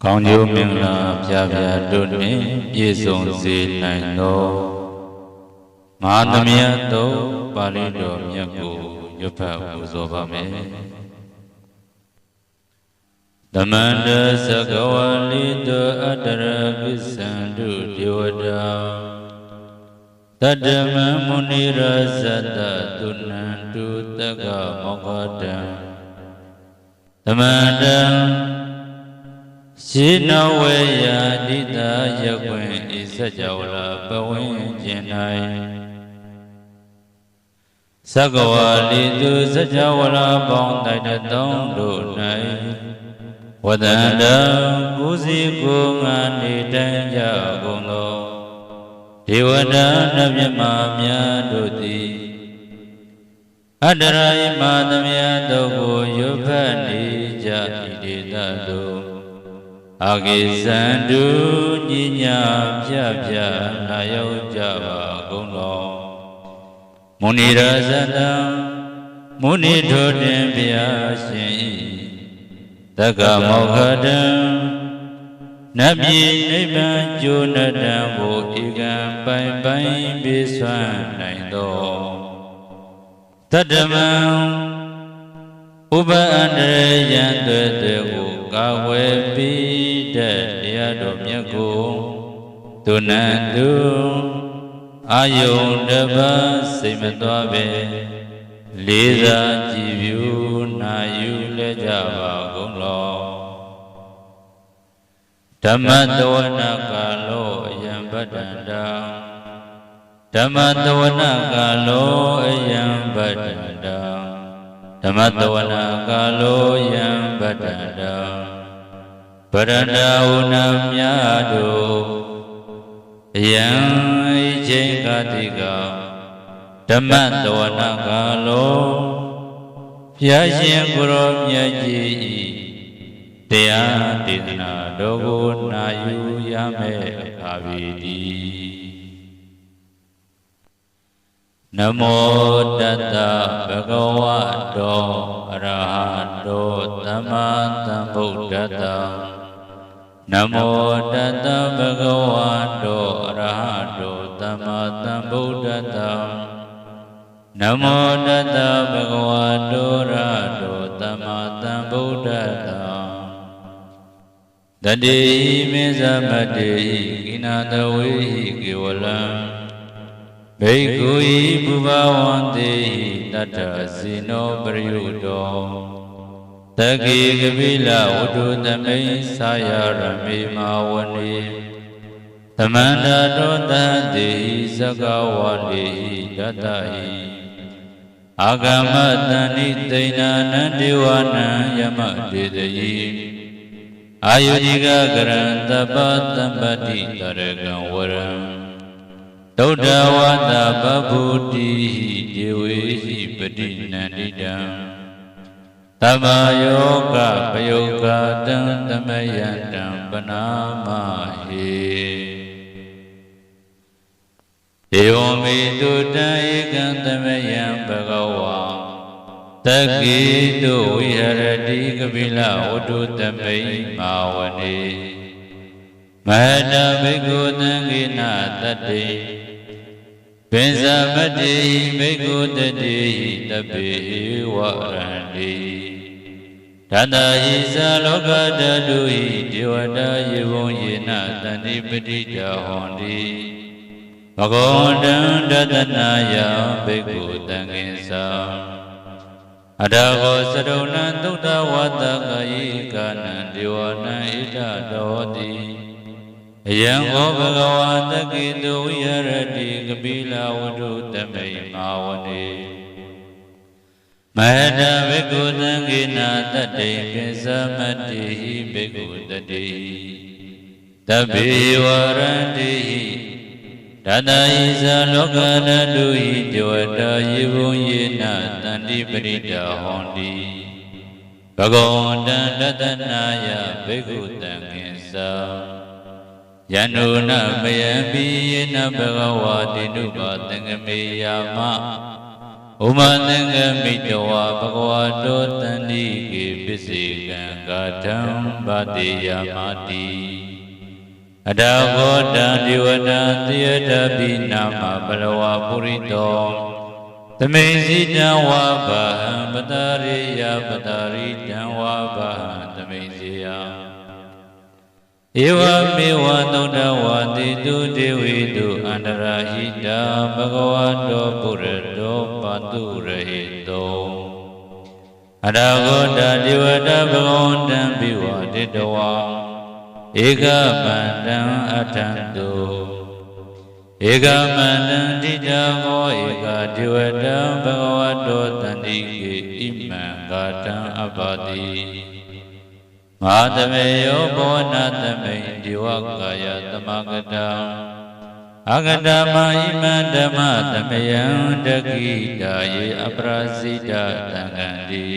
ကောင်းကျိုးမင်္ဂလာပြပြတို့နှင့်ပြည့်စုံစေနိုင်သောမဟာသမယသောပါဠိတော်မြတ်ကိုရွတ်ဖတ်ပူဇော်ပါမယ်။ဓမ္မန္တသကဝလိတောအတ္တရကိစ္ဆန္တုဒေဝတာတတ္တမမုနိရဇတသုဏံတုတက္ကမောက္ခတံဓမ္မန္တရှိနဝေယတိတာယကွင်ဣစကြဝဠာပဝင်းကျင်၌သကဝါလိတုစကြဝဠာပေါင်းတိုက်တသောတို့၌ဝဒန္တကိုယ်စီကိုယ်ငါနေတိုင်းကြကုန်သောဒေဝတာနတ်မြတ်များတို့သည်အတ္တရာယမသမယတို့ကိုရွတ်ဖတ်နေကြ၏ဒေသတို့အာဂိသန္တုညညာပြပြလာရောက်ကြပါကုန်တော်မုနိရဇတံမုနိထိုတင်ဘုရားရှင်၏တက္ကမောက္ခတံနတ်ပြည်နိဗ္ဗာန်ကျိုးနတံကိုဧကံပိုင်ပိုင်ပြေဆွမ်းနိုင်သောတတ္တမံဥပအန္တရယံတေတေကိုကာဝယ်ပြီးတဲ့တရားတော်မြတ်ကိုသူနန္တုအာယုန်တပတ်စိတ်မသွားပဲလေးစားကြည်ဖြူနာယူလဲကြပါကုန်လောဓမ္မတဝနာကာလောအယံဗတ္တန္တာဓမ္မတဝနာကာလောအယံဗတ္တန္တာဓမ္မတဝနာကာလောယံဗတ္တန္တာဗရဏဝနာမြတ်တို့အယံဣချိန်ကာတိကဓမ္မတဝနာကာလောဘုရားရှင်ကိုရောမြတ်ကြီး၏တရားဒေသနာတော်ကိုနာယူရမယ့်အခါပြီဒီနမောတတ္တဗဂဝတောအရဟတောသမ္မာသမ္ဗုဒ္ဓတ္တနမောတတ္တဗဂဝတောအရဟတောသမ္မာသမ္ဗုဒ္ဓတ္တနမောတတ္တဗဂဝတောရဟတောသမ္မာသမ္ဗုဒ္ဓတ္တတတိမေဇမတေကိနာတဝေကေဝလံဘေကုဤပုဗ္ဗဝန္တိတတ္တစီနောပရိယုတောတကေကပိလဝတ္ထုသမိသာယရမေမာဝနေသမန္တတောတတိသကဝါလိတတ္တဟိအာဂမတန္တိသိဏနံဒေဝနံယမတေတယိအာယုဇိကကရံတပ္ပသမ္ပတိတရကံဝရံဒုဒ္ဓဝါဒပဗုတိဒေဝေဟိပတိနန္တိတံတမ္မာယောကပယုကတံသမယတံပနာမဟေဒေဝမေတုတံဧကံသမယံဘဂဝါတကိတုဝိဟရတိကပိလဝတ္ထုသမိမာဝနေမဟတဘိက္ခုသံဃိနာတတ္တိပင်စမတိဘိက္ခုတတိတပိဝရန္တိဓတ္တဟိသလောကတတုဟိဒေဝတာယေဝံယေနတန္တိပတိတဟောန္တိဘဂဝန္တံတတနာယဘိက္ခုသံဃိသံအတ္တကိုသရုဏံသုတ္တဝတ္တကယိကာနံဒေဝနံဣဒတောတိအယံဟောဘဂဝါတကိတုဝိဟရတိကပိလဝတ္ထုသမိမာဝနေမဟတဘိက္ခုသံဃိနာတတ္တိပိသမတ္တိဘိက္ခုတတ္တိတပိဝရန္တိဓတ္တဟိသလောကတတုဟိဒေဝတာယေဝံယေနတန္တိပရိဒဟောန္တိဘဂဝန္တံတတနာယဘိက္ခုသံဃိသံယန္တုနမယံပိယေနဘဂဝါတိနုပါသံဃမေယာမဥမသံဃမိတဝါဘဂဝါတောတန္တိကေ Visigan Gatam Badiyamati Adagoda Divada Theata Binama Balawa Purito Tamezita Waba Badariya Badarita Waba Tamezia Eva Mewa Noda Wadi Du Devidu Andarahida Bhagavado Purado Padurahito Adagoda Divada Bhagavantam Biwa Didawa Ega Bandam Atandu Ega Bandam Didago Ega Divada Bhagavado Tandiki Imam Gatam Abadi Madhameyo Bonatame Diwakaya Tamagata Agadama Imandama Tamayam Dagita Ye Aprasida Tangandi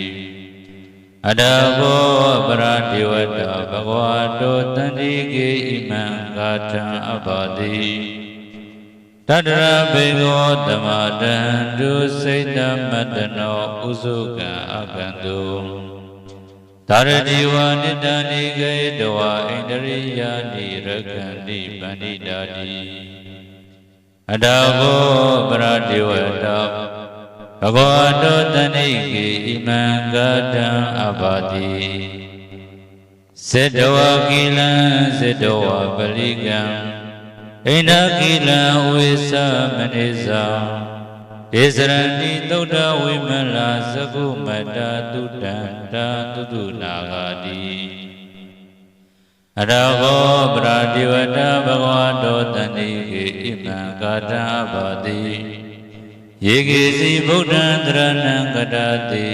Adago Abradivada Bhagavato Tandiki Imam Gata Abadi Tadra Bego Damadandu Seidamadano Uzuka Agandu Taradiwa Nidani Gaidwa Indriya Nirakandi Bandidadi Adago Bradiwada Bhagavato Taniki Imangata Abadi Sedawa Kilan Sedawa Baligam Inakila Uisa Maniza Israni Toda Wimala Sagumata Tudanta Tudunagadi Adago Bradiwada Bhagavato Taniki Imangata Abadi Yegisi Buddhandranagadati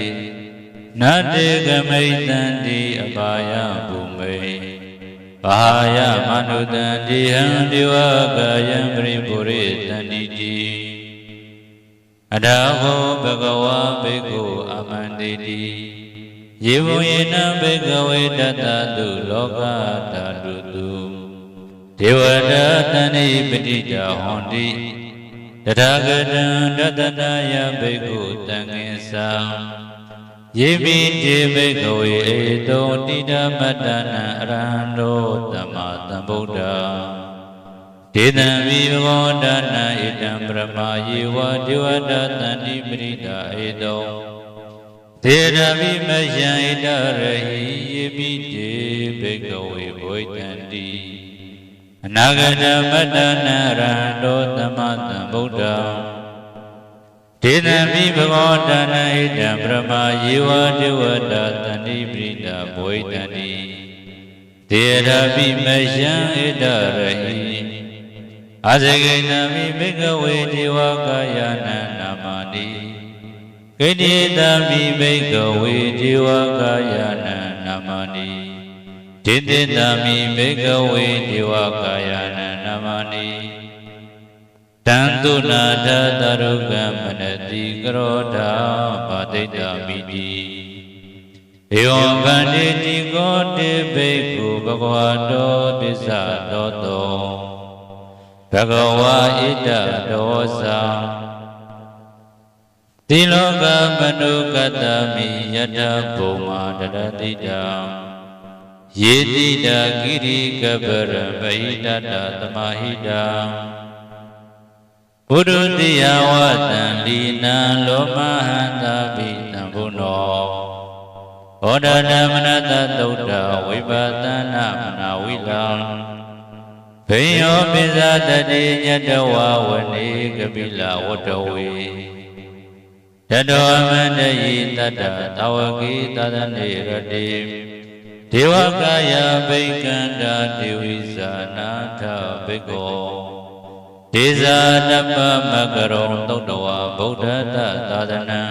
Nati Gamaitanti Abaya Bhume Bahaya Manudanti Handiwagayam Pripuri Tanditi Adago Bhagava Bhikkhu Amanditi Yevuyena Bhagave Tatadu Loka Tadutu Devada Tani Petita Hondi Tathagatan Tatataya Bhikkhu Tangesa Yebi Bhagave Eto Tita Matana Arando Tamata Buddha Tidam Vivodana Idam Brahma Yiva Divada Tani Brita Edo Tera Vimaya Idarahi Yebi Bhagave Bhoitanti Anagada Madana Rando Tamata Buddha Tidam Vivodana Idam Brahma Yiva Divada Tani Brita Bhoitanti Tera Vimaya Idarahi Azagainami Bhagave Divakayana Namani Kedidami Bhagave Divakayana Namani Tididami Bhagave Divakayana Namani Tantuna Dadaruga Manati Karoda Padidamidi Evam Panditi Kote Bhikkhu Bhagavato Disa Doto Bhagava Ita Dosa Tiloka Manukatami Yata Bhuma Dadatita Yedita Giri Kabara Vahidata Tamahita Purudiya Vatan Lina Lomahanta Vitambuno Odana Manata Dauda Vibatana Manawilam Peyo Pizatati Nyatawa Wani Kabila Watawi Tado Amandayi Tata Tawaki Tadani Radim Devakaya Bhikanda Devisa Nata Bhiko Deza Napa Makarom Tokdawa Buddha Tadana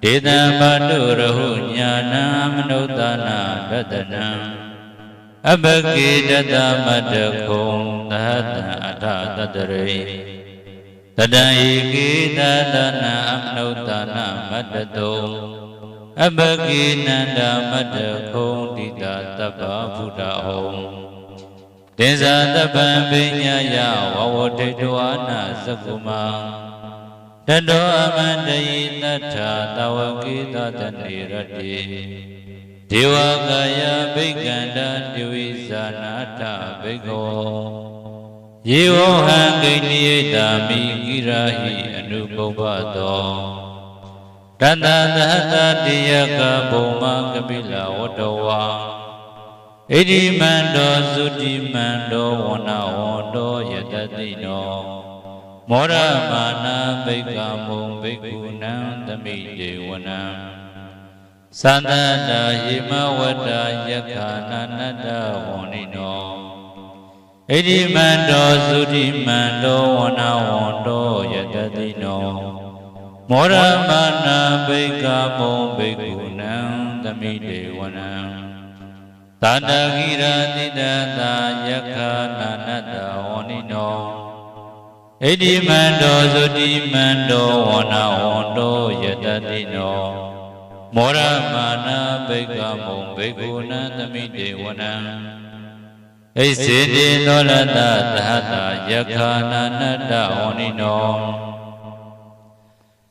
Deda Madurahu Nyana Manutana Dadana Abhaki Dada Madakum Tahata Ata Tadare Tadaiki Dadana Amnutana Madato Abhaki Nanda Madakum Dida Taba Buddha Om Deza Taba Vinyaya Wawotetuana Sakuma Tado Amandayi Tata Tawaki Tatani Rati ဒေဝကာယဘိက္ခန္တာတိဝိဇာနာထဘိက္ခောယေဝဟံဂိဏိယတာမိကိရာဟိအနုပုပ္ပတောတတသဟတတိယကဘုံမကပိလဝတ္တဝါဣတိမန္တောသုတိမန္တောဝနဝန္တောယတတိနောမောရမာနာဘိက္ခမုံဘိက္ခုနံသမိတေဝနံသန္တတာဟိမဝတ္တယက္ခာနာနတ္တဝန္နိနောဣတိမန္တောသုတိမန္တောဝနဝန္တောယတတိနောမောရမာနာဘိက္ခမုံဘိက္ခုနံသမိတေဝနံသန္တဂိရာတိတတာယက္ခာနာနတ္တဝန္နိနောဣတိမန္တောသုတိမန္တောဝနဝန္တောယတတိနောမောရမာနာဘိက္ခမုံဘိက္ခုနံသမိတေဝနံဣစေတိသောရတသဟတယက္ခာနာနတ္တဝန္နိနော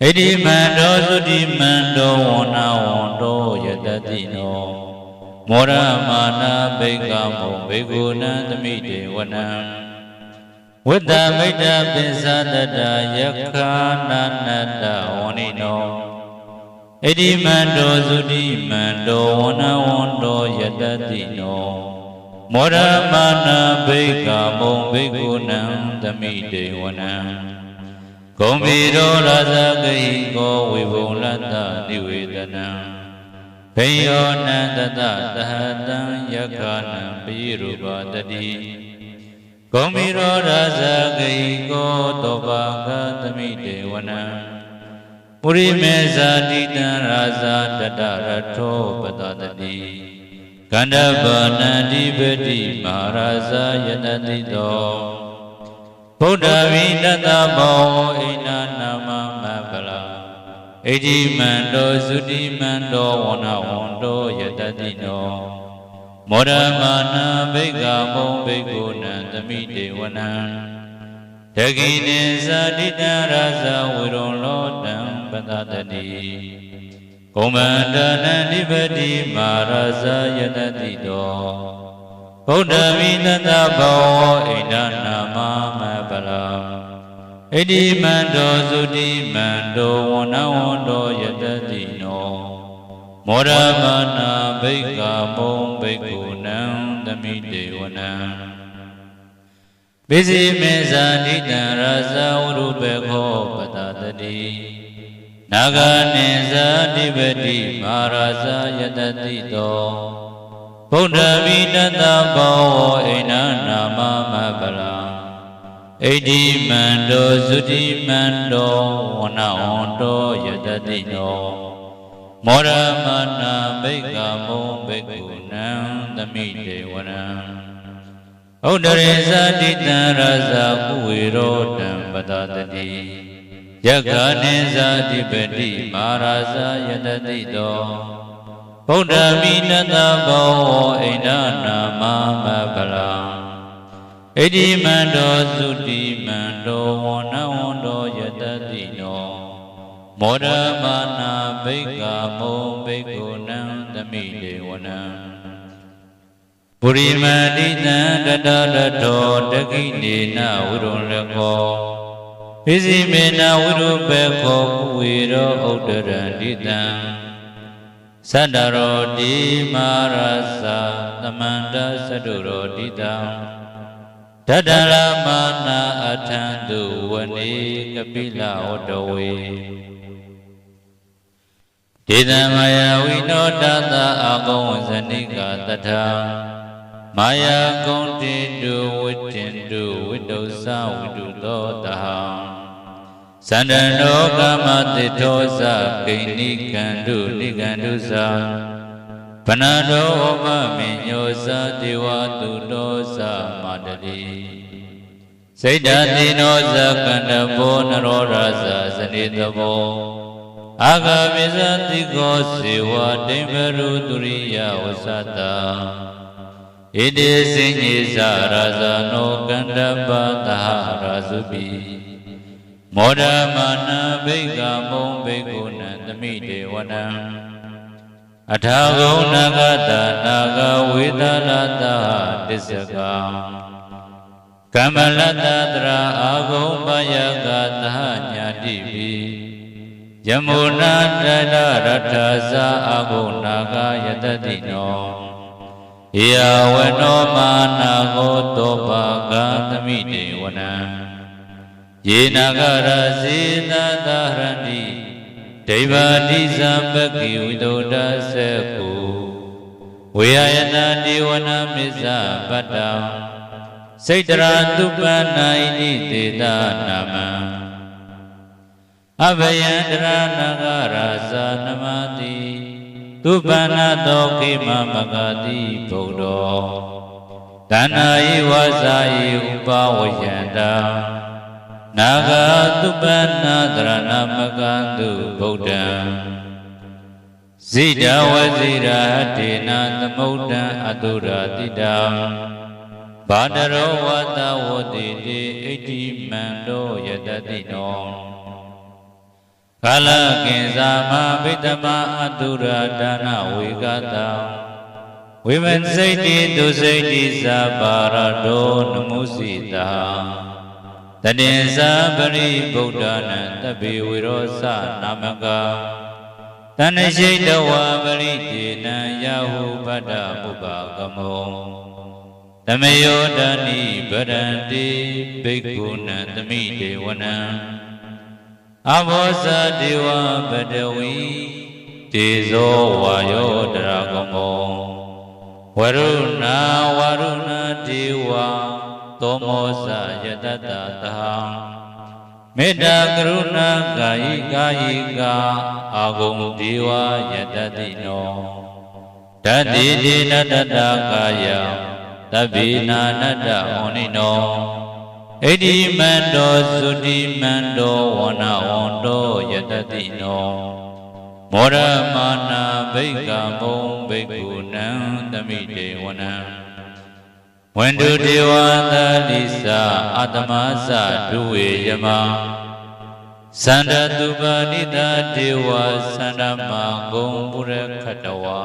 ဣတိမန္တောသုတိမန္တောဝနဝန္တောယတတိနောမောရမာနာဘိက္ခမုံဘိက္ခုနံသမိတေဝနံဝိတ္တမိတ္တပိစ္ဆတတယက္ခာနာနတ္တဝန္နိနောဣတိမန္တောသုတိမန္တောဝနဝန္တောယတတိနောမောရမာနာဘိက္ခမုံဘိက္ခုနံသမိတေဝနံဂုံဘီရောရာဇဂိကောဝိဘုံလတ္တနိဝေဒနံဘိယောနန္တတသဟတံယက္ခာနံပိရုပတတိဂုံဘီရောရာဇဂိကောတောပါကသမိတေဝနံပုရိမေဇာတိတံရာဇာတတရထောပတတတိကန္တဗာနန္တိပတိမဟာရာဇာယတတိတောဗုဒ္ဓဝိတတဘောအိနာနာမမပလာဣတိမန္တောသုတိမန္တောဝနဝန္တောယတတိနောမောရမာနာဘိက္ခမုံဘိက္ခုနံသမိတေဝနံတကိနေဇာတိတံရာဇဝိရုံလောတံပတတတိကုမ္မန္တနန္တိပတိမာရာဇာယတတိတောဗုဒ္ဓဝိတတဘောဣဒနာမမပလာဣတိမန္တောသုတိမန္တောဝနဝန္တောယတတိနောမောရမာနာဘိက္ခမုံဘိက္ခုနံသမိတေဝနံပိစိမေဇာတိတံရာဇဝရုပေခောပတတတိနာဂနိဇာတိပတိမာရာဇာယတတိတောဗုဒ္ဓဝိတတဘောဣနာနာမမပလာဣတိမန္တောသုတိမန္တောဝနဝန္တောယတတိနောမောရမာနာဘိက္ခမုံဘိက္ခုနံသမိတေဝနံဥဒ္ဒရေဇာတိတံရာဇာကုဝေရောတံပတတတိယက္ခာနိဇာတိပတိမာရာဇာယတတိတောဗုဒ္ဓမိနတဘောဣဒနာမမပလာဣတိမန္တောသုတိမန္တောဝနဝန္တောယတတိနောမောရမာနာဘိက္ခမုံဘိက္ခုနံသမိတေဝနံပုရိမတိတံတတရတောတကိနေနဝိရုံရခောပိစိမေနဝိရုပေခောကုဝေရောဥဒ္ဒရံတိတံသတ္တရောတိမာရသသမန္တသတုရောတိတံတတရမာနာအထံတုဝနေကပိလဝတ္တဝေဒေသမာယာဝိနောတတအကောဝဇဏိကတထာမာယာကုံတိတုဝိတင်တုဝိတုသဝိတုသောတဟံသန္တနောကမတိထောဇဂိဏိကန္တုနိကန္တုဇာဗနတောဩပမေညောဇဒေဝတုတောဇမာတတိစိတ်တတိနောဇကန္တဘောနရောရာဇဇနိတဘောအာဂပိဇတိကောစေဝဒိမ္ဗရုတုရိယဝသတဣတိစိညေဇရာဇနောကန္တပသဟရာစုပိမောဒမာနဘိက္ခမုံဘိက္ခုနံသမိတေဝနံဣ အထာဂုံနာဂတနာဂဝေဒနာတတစ္စကကမ္မလတ္တတရာအာဂုံပယကသညာတိပိယမုနာတရရထသအာဂုံနာဂယတတိနောဧယဝနောမာနာဂောတောပါကသမိတေဝနံယေနာဂရစေတသဟရတိဒိဗာတိသံပကိဝိတုဒ္ဒစေကုဝေယနာတိဝနမစ္ဆပတ္တံစိတ်တရာတုပ္ပနိုင်နိတေတနာမံအဘယံတရာနာဂရာဇာနမတိတုပ္ပနာတောခိမမဂတိဘုဒ္ဓောတဏ္ဍာယဝါစာယဥပဝယန္တနာဂတုပ္ပနာတရဏမကံတုဗုဒ္ဓံဇိတဝဇိရာတေနသမုဒ္ဒံအတုရာတိတံဘာတရောဝတဝတိတိဣတိမန္တောယတတိနောကာလကိဉ္စာမဘိတမအတုရာဒါနဝေကတံဝိမစိတ်တိဒုစိတ်တိသဘာရတောနမုစိတာတတေသပရိဗုဒ္ဓနာတပိဝေရောသနာမကတဏှိတဝပရိတေနံယဟုပတ္တပုပ္ပကမောတမယောဒာနိဗရန္တိဘိက္ခုနံသမိတေဝနံအဘောဇဒေဝပတဝီတေဇောဝါယောတရာကမောဝရုဏဝရုဏဒေဝသောမောဇယတတတဟံမေတ္တာကရုဏာကာယိကာယိကာအာဂုံဒေဝယတတိနောတတိတိနတတကာယတဗ္ဗေနာနတ္တဝဏိနောဣတိမန္တောသုတိမန္တောဝနဝန္တောယတတိနောမောရမာနာဘိက္ခမုံဘိက္ခုနံသမိတေဝနံဝန္တုဒေဝသလိစာအတ္တမသဒုဝေယမသန္တတုပနိတဒေဝသန္တမဂုံပုရခတဝါ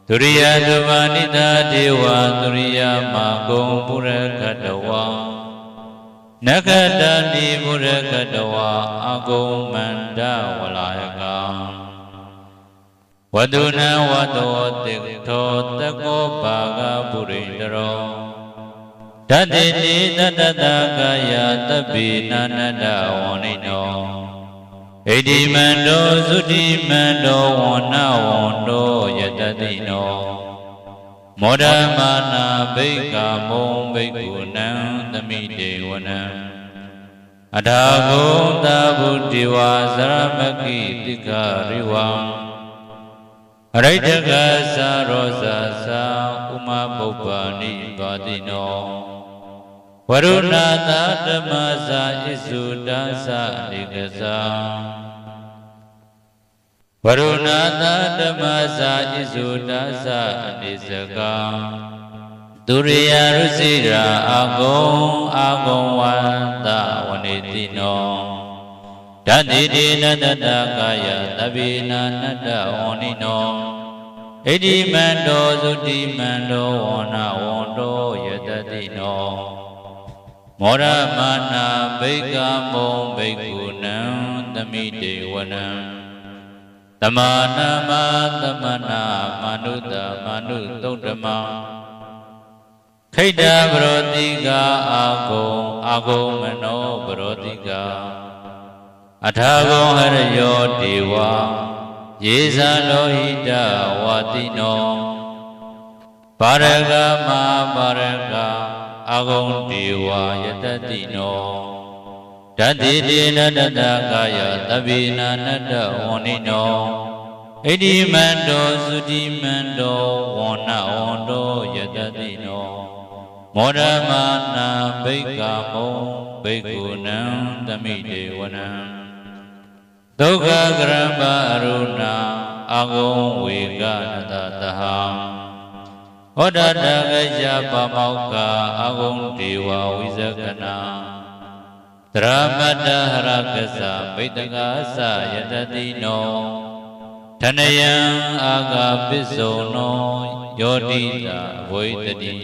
ဒုရိယတုပနိတဒေဝဒုရိယမဂုံပုရခတဝါနဂတနိပုရခတဝါအဂုံမန္တဝလာယကဝတုနံဝတောတိထောတကောပါကပုရိန္ဒရောတတိတိတတတကာယတဗ္ဗေနာနတဝဏိနောဣတိမန္တောသုတိမန္တောဝနဝန္တောယတတိနောမောဒမာနာဘိက္ခမုံဘိက္ခုနံသမိတေဝနံအထာဂုံတာဗုဒ္ဓေဝသရမကိတိကရိဝံအရိတကသရောဇာသာဥမပုပ္ပါနိပါတိနောဝရုဏတာဓမ္မဇာဣစုတံသအိကဇာဝရုဏတာဓမ္မဇာဣစုတံသအိစကံဒုရိယရုစိရာအာဂုံဝန္တဝနေတိနောဓတ္တိတိနတတကာယသဗ္ဗေနာနတ္တဝဏိနောဣတိမန္တောသုတိမန္တောဝနဝန္တောယတတိနောမောရမာနာဘိက္ခမုံဘိက္ခုနံသမိတေဝနံတမာနာမသမနာမနုတမနုသုတ္တမခိတ္တဗရောတိကာအာဂုံမနောဗရောတိကာအထာဂုံဟရယောဒေဝယေဇာလောဟိတဝါတိနောပါရဂမပါရဂအာဂုံဒေဝယတတိနောဓတ္တိတေနတတကာယသဗ္ဗေနာနတ္တဝဏိနောဣတိမန္တောသုတိမန္တောဝနဝန္တောယတတိနောမောဒမာနာဘိက္ခမုံဘိက္ခုနံသမိတေဝနံဒုက္ခကရမအရုဏအာဂုံဝေကနတတဟံဟောတတကယပမောက္ခအာဂုံဒေဝဝိဇကနာသရမတ္တဟရကသဗိတကသယတတိနောဣ ထနယံအာဂပစ္စုံနောယောတိတာဝိတတိ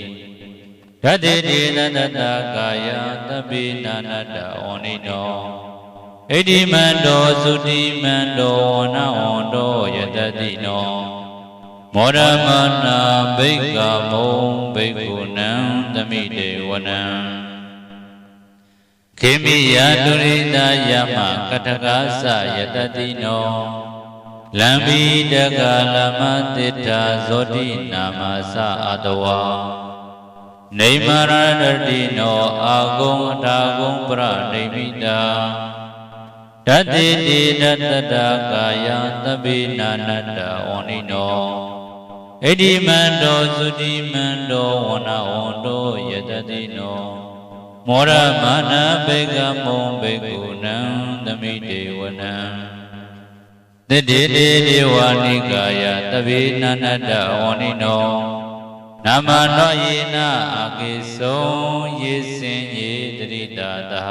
ဓတ္တိတေနတတကာယသဗ္ဗေနာနတဩနိနောဣတိမန္တောသုတိမန္တောဝနဝန္တောယတတိနောမောရမနာဘိက္ခမုံဘိက္ခုနံသမိတေဝနံခေမိယတုရိတာယမကထကာသယတတိနောလံဘိတကလမတိထာဇောတိနာမသအတဝါနေမရတတိနောအာဂုံအထာဂုံပရနေမိတာဓတ္တိတေနတတကာယသဗ္ဗေနာနတဩနိနောဣတိမန္တောသုတိမန္တောဝနဝန္တောယတတိနောမောရမနာဘေကမုံဘေကုဏံသမိတေဝနံတတိတေဒေဝနိကာယသဗ္ဗေနာနတဩနိနောနာမနောယေနအာကိသောယေစင်ယေတရိတာတဟ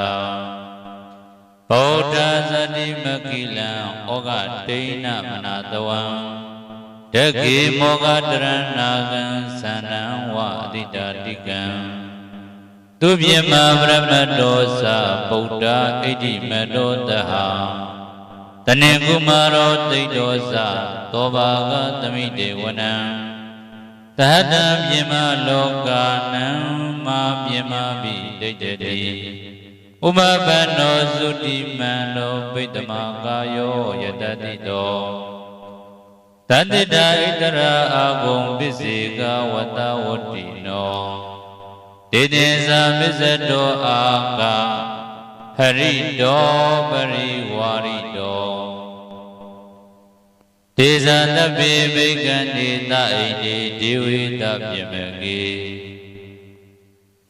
ဗုဒ္ဓဇတိမကိလံဩဃဒိဏမနာတဝံတကေမောဂတရဏာကံသန္နံဝအတိတာတိကံသူပြေမဗရမတောသဗုဒ္ဓဣတိမတောတဟတနေကုမာရောတိတောသသောဘာဂသမိတေဝနံသဟတံပြေမလောကနံမာပြေမဘိဒိဋ္ဌတိဥပပန္နောသုတိမန္တောပိတ္တမကာယောယတတိတောတတ္တာဣတရာအာဂုံပစ္စေကဝတ္တဝတ္တိနောဒေတေဇာပစ္စတောအာကဟရိတောပရိဝါရိတောဒေဇာတပိဘိကံနေတဣတိဒေဝိတပြမကေ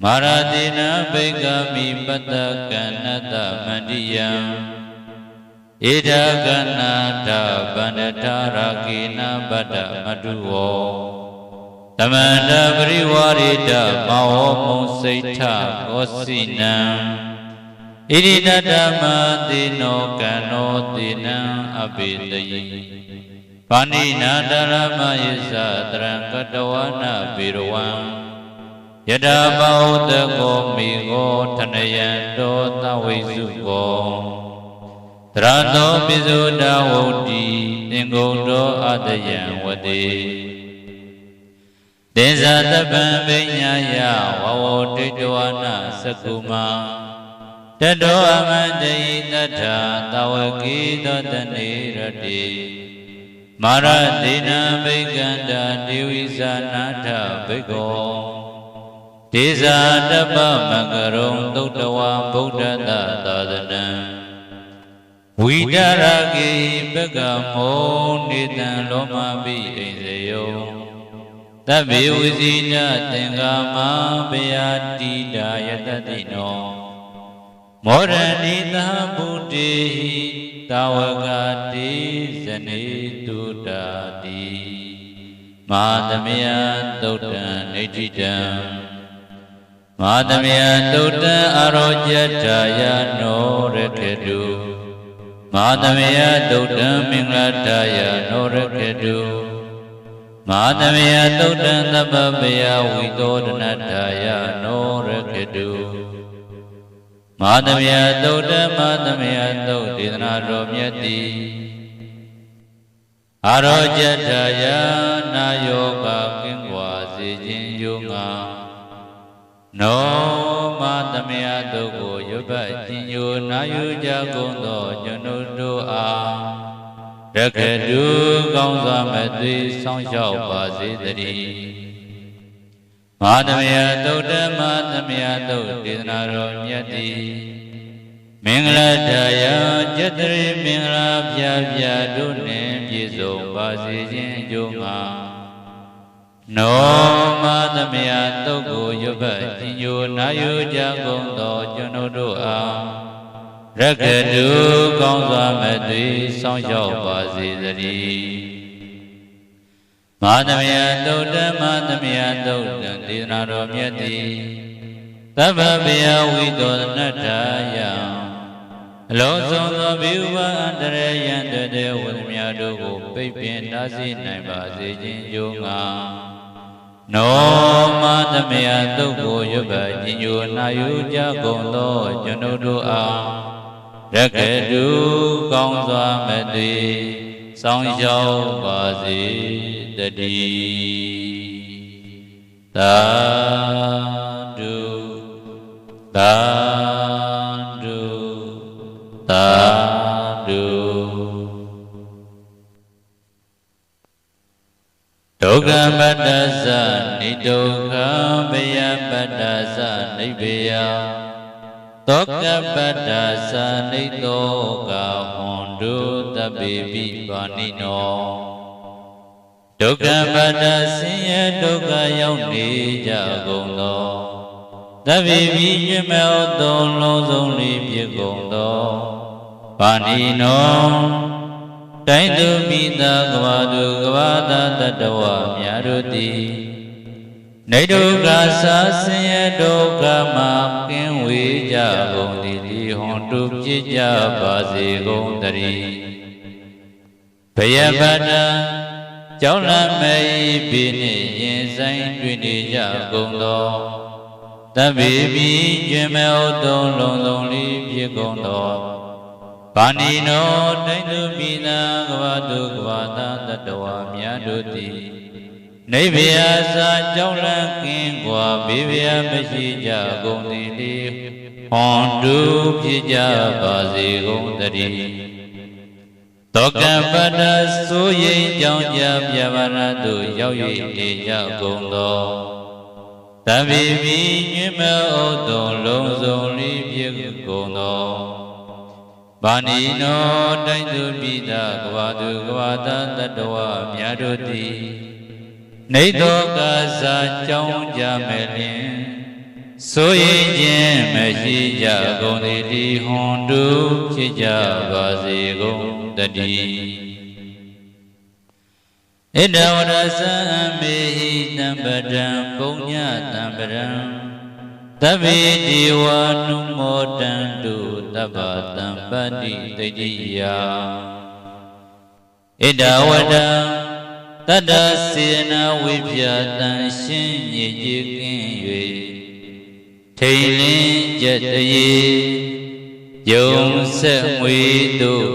မာရတိနဘိကမိပတ္တကဏ္ဍတမန္တိယံဣဒကနာထဗန္ဒထာရကေနဗတ္တမတုဝောတမန္တပရိဝါရိတမောမုံစိတ်ထကောစီနံဣရိတတမသေနောကံနောသေနံအပိတယိပါဏိနာတရမယစ္စတရံကတဝနာပေရဝံယတဘောတကောမိကောထနယံတောသဝိစုကောတရတောပိစုဒဝုတ်တိသင်္ကုံတောအတယံဝတိတေဇာတပံပညာယဝဝဒိဋ္ဌဝနာသကုမတတောအမန္တိတထသဝကိသောတနေရတိမာရတိနဘိကန္တာဒေဝိဇာနာထဘိကောဒေဇာတပမကရုံသုတ္တဝါဗုဒ္ဓတသာသနံဝိဒရကေပကမောနေတံလောမပိအိန္ဒယောသဗ္ဗေဝဇိနသင်္ကာမဘယတိတာယတတိနောမောရဏိသဗုတေဟိတာဝကတိဇနေတုတာတိမာသမယသုတ်တံနေတိတံမာသမယသုတ်တံအရောကြထာယနောရခေတုမာသမယသုတ်တံမင်္ဂလာထာယနောရခေတုမာသမယသုတ်တံသဗ္ဗပယဝိသောဒနထာယနောရခေတုမာသမယသုတ်တံမာသမယသုတ်ဒေသနာတော်မြတ်တိအရောကြထာယနာယောဂကင်းကွာစေခြင်းယုံငါနောမာသမယသုတ်ကိုရွတ်ပတ်ခြင်းယိုနာယူကြကုန်သောကျွန်ုပ်တို့အားရခတုကောင်းစွာမသွေဆောင်လျှောက်ပါစေတည်းမာသမယသုတ်တမာသမယသုတ်ဒေသနာတော်မြတ်တိမင်္ဂလာတရားကျက်တရေမင်္ဂလာပြပြတို့နှင့်ပြည့်စုံပါစေခြင်းအကျိုးငှာနောမာသမယသုတ်ကိုရွတ်ပတ်ခြင်းယိုနာယူကြကုန်သောကျွန်ုပ်တို့အားရခတုကောင်းစွာမသွေဆောင်လျှောက်ပါစေတည်းမာသမယသုတ်တမာသမယသုတ်တံဒေသနာတော်မြတ်တိသဗ္ဗဗယဝိသောနတ္ထာယအ လောဆောင်သောဘိဝအန္တရယံတဲ့ဝိသမြတို့ကိုပိတ်ပင်တားဆီးနိုင်ပါစေခြင်းကြောင့်ငါနောမသမယတုတ်ကိုရွတ်ပါညညိုနာယူကြကုန်သောကျွန်ုပ်တို့အားရကတုကောင်းစွာမသိဆောင်းလျှောက်ပါစေတည်းသာဓုသာဓုသာဓုဒုက္ခပတ္တသနိဒုက္ခဘယပတ္တသနိဗ္ဗေယသောကပတ္တသနိသောကဟွန်တုတပိပိပါဏိနောဒုက္ခပတ္တဆင်းရဲဒုက္ခရောက်နေကြကုန်သောတပိပိကျွတ်မြောက်သောလုံးစုံလေးဖြစ်ကုန်သောပါဏိနောတိုင်းသူမိသားကဘာသူကဘာသာတတဝများတို့သည်နေဒုက္ခသာဆင်းရဲဒုက္ခမှကင်းဝေးကြကုန်သည်ဒီဟွန်တုပြည့်ကြပါစေကုန်တည်းဘယပတ္တကြောင့်လမေပိနှင့်ရင်ဆိုင်တွေ့နေကြကုန်သောတပိပိကျွမ်းမြောက်သောလုံးစုံလေးဖြစ်ကုန်သောပါဏိနောတိုင်းသူမိသားကဘာသူကဘာသာတတဝများတို့သည်နိဗ္ဗာန်သာကြောင့်လကင်းကွာဘေးဗျာမရှိကြကုန်သည်လေဟွန်တုဖြစ်ကြပါစေကုန်တည်းသောကပတ္တဆိုရင်ကြောင့်ကြပြဘာရသို့ရောက်၍နေကြကုန်သောတပိပိညွတ်မောသောလုံးစုံလေးဖြစ်ကုန်သောပါဏိနောတိုင်းသူပိတာကဘာသူကဘာသာတတဝများတို့သည်နေသောကာစာကြောင်းကြမယ်လျင်ဆိုရင်ခြင်းမရှိကြကုန်သည်ဒီဟွန်တုဖြစ်ကြပါစေကုန်တည်းဣဒဝရသံမေဟိတံပဒံပုညတံပရံသဗ္ဗေဒီဝနုမောတံတုသဗ္ဗတံပတ္တိတတိယဣဒဝဒံတတ္တစေနာဝိဖြာတံရှင်ညစ်ကြေးကင်း၍ထိန်လင်းကြက်တရေယုံဆက်ငွေတို့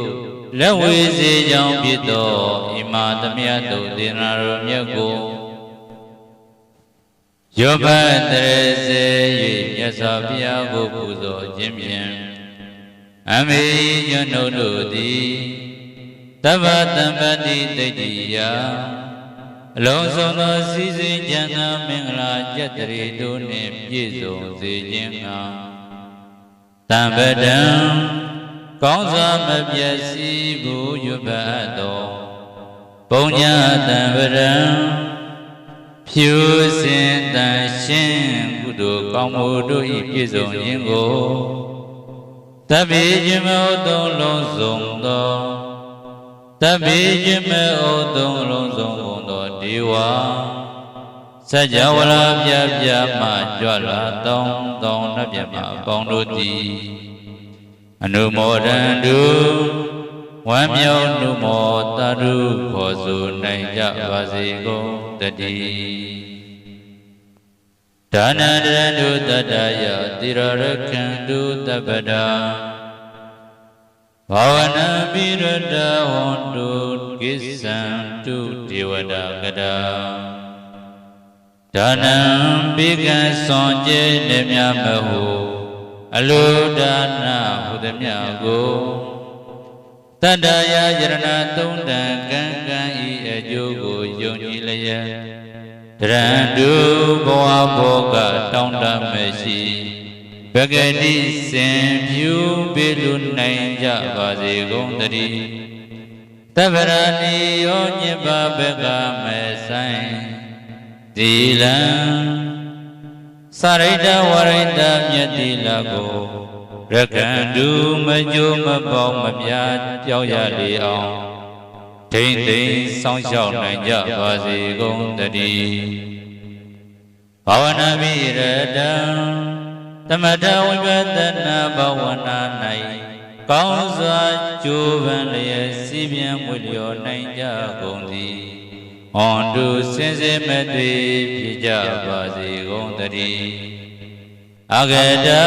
လက်ဝေစေကြောင့်ဖြစ်သောဣမာသမြတ်တို့ဒေနာတော်မြတ်ကိုယောဘတရေစေ၍မြတ်စွာဘုရားကိုပူဇော်ခြင်းဖြင့်အမေကျွန်ုပ်တို့သည်သဗ္ဗတံပတ္တိတတိယအလုံးစုံသောစီစဉ်ဉာဏ်သာမင်္ဂလာကျက်တရေတို့နှင့်ပြည့်စုံစေခြင်းငှာတံပဒံကောင်းစွာမပြည့်စည်ဘူးရွတ်ပတ်သောပုညတံပဒံဖြူစင်တန်ရှင်းကုသိုလ်ကောင်းမှုတို့၏ပြည့်စုံခြင်းကိုတပိခြင်းမောသုံးလုံးစုံသောတပိခြင်းမောသုံးလုံးစုံကုန်သောဒေဝစัจ java လာပြပြမှကြွလာတောင်းတောင်းနှပြမှပေါင်းတို့သည်အနုမောဒံတုဝမ်းမြောက်နုမောတရုခေါ်ဆိုနိုင်ကြပါစေကုန်တည်းဒါနန္တရန္တုတတ္တယတိရရခန္တုတပ္ပဒာဘာဝနာပိရတဟွန်တုကိစ္ဆံတုဒေဝတာကတာဒါနံပိကံစွန်ကျဲနေမြမဟုအလိုဒါနဟုသမျှကိုတတ္တယယရဏသုံးတံကံကံဤအကျိုးကိုယုံကြည်လျက်တရံတုဘဝဘောကတောင်းတမရှိပဂတိစင်ဖြူပေလူနိုင်ကြပါစေကုန်တည်းတဗ္ဗရဏီယောညစ်ပါဘကမေဆိုင်သီလံသရိတဝရိတမြတ်တိလကိုရကန္တုမကြိုးမပေါင်းမပြားကြောက်ရလေအောင်ထိမ့်သိမ်းစောင့်ရှောက်နိုင်ကြပါစေကုန်တည်းဘာဝနာမိရတံသမထဝိပဿနာဘာဝနာ၌ ကောင်းစွာကြိုးပမ်းလျက်စီးပြန်ဝိလျော်နိုင်ကြကုန်သည်ဟွန်တုစင်စစ်မသွေဖြစ်ကြပါစေကုန်သတည်းအဂတံ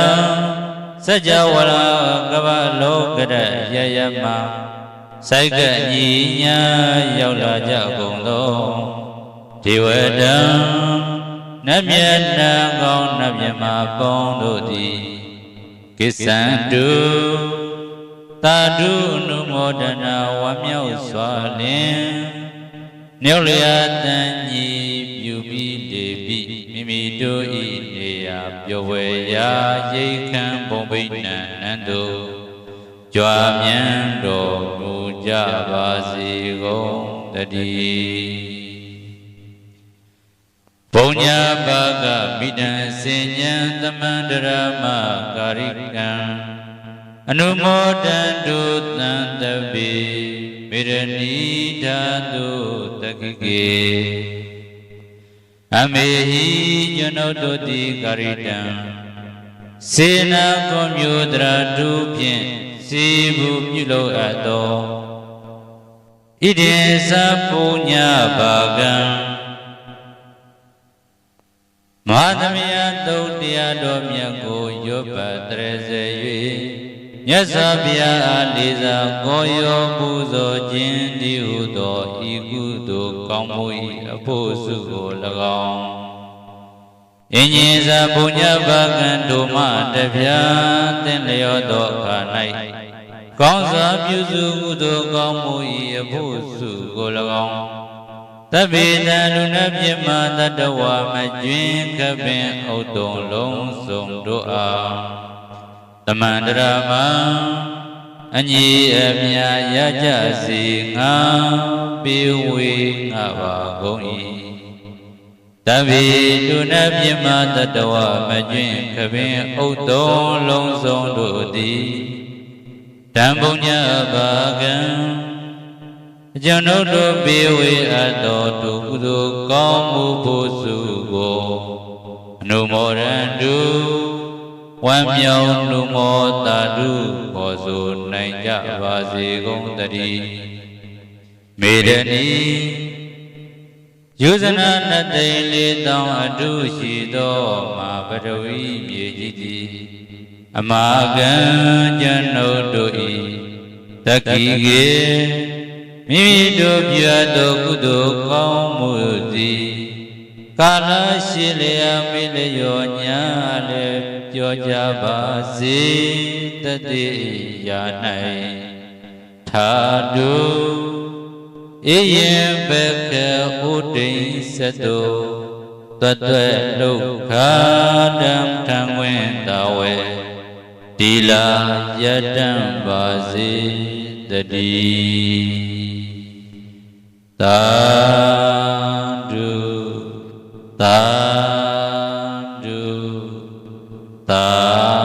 စัจ java လာကမ္ဘာလောကရယယမစိုက်ကညီညာရောက်လာကြကုန်သောဒေဝတံနတ်မြတ်နံကောင်းနတ်မြတ်မပေါင်းတို့သည်ကိစ္ဆန္တုသာဓုအနုမောဒနာဝမ်းမြောက်စွာလင်မြောက်လျာတန်ကြီးပြုပြီးလေပြီမိမိတို့ဤနေရာပျော်ဝဲရာရိတ်ခမ်းဘုံဘိနံနံတို့ကြွားမြန်းတော်မူကြပါစေကုန်တည်းဘုံညာပါကမိတံစဉ္ဉံသမန္တရမကာရိကံအနုမောဒန္တုသံတပိမေရဏီဓာတုတကိကေအမေဟိကျွန်ုပ်တို့သည်ကာရိတံစေနာကောမျိုးတရာတုဖြင့်စီဘူးပြုလုပ်အပ်သောဣတိသပုညဘာကံမဟာသမယသုတ်တရားတော်မြတ်ကိုရောပတ်တရစေ၍မြတ်စွာဘုရားအားလေးစားကိုရောပူဇော်ခြင်းတည်းဟုသောဤကုသိုလ်ကောင်းမှု၏အဖို့စုကို၎င်းအင်ကြီးစာပုညဘာကံတို့မှတပြားသင်လျောသောအခါ၌ကောင်းစွာပြုစုကုသိုလ်ကောင်းမှု၏အဖို့စုကို၎င်းသဗ္ဗေတံလူနာပြမတတ္တဝါမကျွင်းကပင်ဥတ္တုံလုံးစုံတို့အားသမန္တရာမအညီအမြရကြစီငါပေဝေငါပါကုန်၏သဗ္ဗေလူနာပြမတတ္တဝါမကျွင်းကပင်ဥတ္တုံလုံးစုံတို့သည်တံပုညဘာကံကျွန်ုပ်တို့ပေဝေအပ်သောသူကုသိုလ်ကောင်းမှုဖို့စုကိုအနုမောဒန္တုဝမ်းမြောက်နုမောတာတုခေါ်ဆိုနိုင်ကြပါစေကုန်သတည်းမေရဏီယောဇနာနတိလေးတောင်အတုရှိသောမာပထဝီမြေကြီးသည်အမာကံကျွန်ုပ်တို့၏တက္ကိကေမိမိတို့ပြုသောကုသိုလ်ကောင်းမှုသည်ကာလရှိလျာမိလျောညာလည်းပြောကြပါစေတတိယာ၌ထာတုဧယံဘကဥဒိသတောတတ္တလုခာတံထံဝင်တာဝေတိလာယတံပါစေတတိသာဓုသာဓုသာ